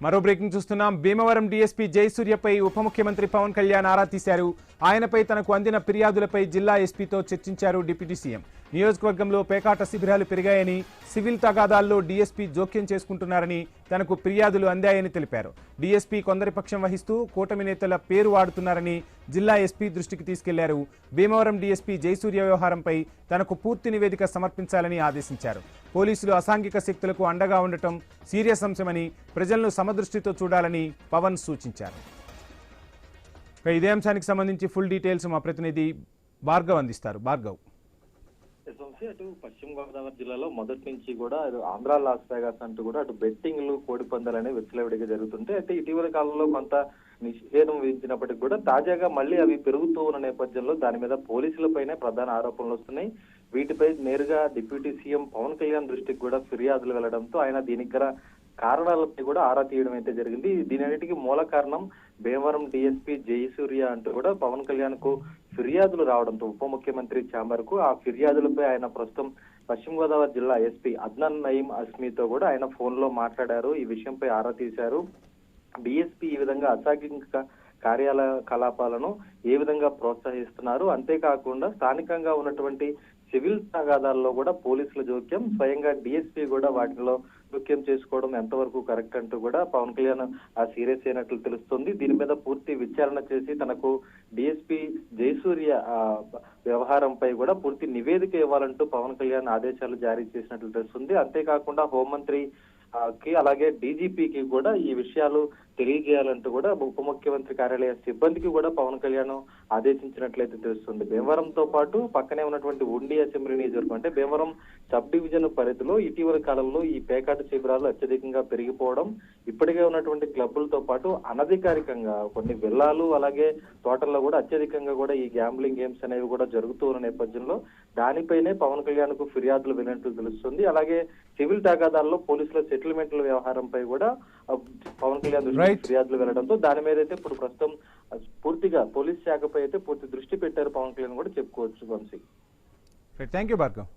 మరో బ్రేకింగ్ చూస్తున్నాం. భీమవరం డీఎస్పీ జయసూర్యపై ఉప ముఖ్యమంత్రి పవన్ కళ్యాణ్ ఆరా తీశారు. ఆయనపై తనకు అందిన ఫిర్యాదులపై జిల్లా ఎస్పీతో చర్చించారు డిప్యూటీ సీఎం. నియోజకవర్గంలో పేకాట శిబిరాలు పెరిగాయని, సివిల్ తగాదాల్లో డీఎస్పీ జోక్యం చేసుకుంటున్నారని తనకు ఫిర్యాదులు అందాయని తెలిపారు. డీఎస్పీ కొందరి పక్షం వహిస్తూ కూటమి నేతల పేరు వాడుతున్నారని జిల్లా ఎస్పీ దృష్టికి తీసుకెళ్లారు. భీమవరం డీఎస్పీ జయసూర్య వ్యవహారంపై తనకు పూర్తి నివేదిక సమర్పించాలని ఆదేశించారు. పోలీసులు అసాంఘిక శక్తులకు అండగా ఉండటం సీరియస్ అంశమని, ప్రజలను సమదృష్టితో చూడాలని పవన్ సూచించారు. ఇదే అంశానికి సంబంధించి ఫుల్ డీటెయిల్స్ మా ప్రతినిధి భార్గవ్ అందిస్తారు. భార్గవ్, అటు పశ్చిమ గోదావరి జిల్లాలో మొదటి నుంచి కూడా ఆంధ్ర లాస్ వేగాస్ అంటూ కూడా అటు బెట్టింగ్లు, కోడి పందాలు అనేవి విచ్చలవిడిగా జరుగుతుంటే, అయితే ఇటీవల కాలంలో కొంత నిషేధం విధించినప్పటికీ కూడా తాజాగా మళ్ళీ అవి పెరుగుతూ ఉన్న నేపథ్యంలో దాని మీద పోలీసులపైనే ప్రధాన ఆరోపణలు వస్తున్నాయి. వీటిపై నేరుగా డిప్యూటీ సీఎం పవన్ కళ్యాణ్ దృష్టికి కూడా ఫిర్యాదులు వెళ్లడంతో ఆయన దీనికి గల కారణాలపై కూడా ఆరా తీయడం అయితే జరిగింది. దీనన్నిటికీ మూల కారణం భీమవరం డీఎస్పీ జయసూర్య అంటూ కూడా పవన్ కళ్యాణ్ కు ఫిర్యాదులు రావడంతో ఉప ముఖ్యమంత్రి ఛాంబర్ కు ఆ ఫిర్యాదులపై ఆయన ప్రస్తుతం పశ్చిమ గోదావరి జిల్లా ఎస్పీ అద్నాన్ నయీం అస్మీతో కూడా ఆయన ఫోన్ లో మాట్లాడారు. ఈ విషయంపై ఆరా తీశారు. డీఎస్పీ ఈ విధంగా అసాంఘిక కార్యకలాపాలను ఏ విధంగా ప్రోత్సహిస్తున్నారు, అంతేకాకుండా స్థానికంగా ఉన్నటువంటి సివిల్ తగాదాల్లో కూడా పోలీసుల జోక్యం, స్వయంగా డీఎస్పీ కూడా వాటిలో జోక్యం చేసుకోవడం ఎంతవరకు కరెక్ట్ అంటూ కూడా పవన్ కళ్యాణ్ సీరియస్ అయినట్లు తెలుస్తుంది. దీని మీద పూర్తి విచారణ చేసి తనకు డీఎస్పీ జయసూర్య వ్యవహారంపై కూడా పూర్తి నివేదిక ఇవ్వాలంటూ పవన్ కళ్యాణ్ ఆదేశాలు జారీ చేసినట్లు తెలుస్తుంది. అంతేకాకుండా హోంమంత్రి కి అలాగే డీజీపీకి కూడా ఈ విషయాలు తెలియజేయాలంటూ కూడా ఉప ముఖ్యమంత్రి కార్యాలయ సిబ్బందికి కూడా పవన్ కళ్యాణ్ ఆదేశించినట్లయితే తెలుస్తుంది. భీమవరంతో పాటు పక్కనే ఉన్నటువంటి ఉండి అసెంబ్లీ నియోజకవర్గం అంటే భీమవరం సబ్ డివిజన్ పరిధిలో ఇటీవల కాలంలో ఈ పేకాట శిబిరాలు అత్యధికంగా పెరిగిపోవడం, ఇప్పటికే ఉన్నటువంటి క్లబ్బులతో పాటు అనధికారికంగా కొన్ని విల్లాలు అలాగే తోటల్లో కూడా అత్యధికంగా కూడా ఈ గ్యాంబ్లింగ్ గేమ్స్ అనేవి కూడా జరుగుతూ ఉన్న నేపథ్యంలో దానిపైనే పవన్ కళ్యాణ్ కు ఫిర్యాదులు వెళ్ళినట్లు తెలుస్తుంది. అలాగే సివిల్ తగాదాల్లో పోలీసుల సెటిల్మెంట్ల వ్యవహారంపై కూడా పవన్ కళ్యాణ్ ఫిర్యాదులు వెళ్లడంతో దాని మీద అయితే ఇప్పుడు ప్రస్తుతం పూర్తిగా పోలీస్ శాఖపై అయితే పూర్తి దృష్టి పెట్టారు పవన్ కళ్యాణ్ కూడా చెప్పుకోవచ్చు. Vamsi, thank you Bhargav.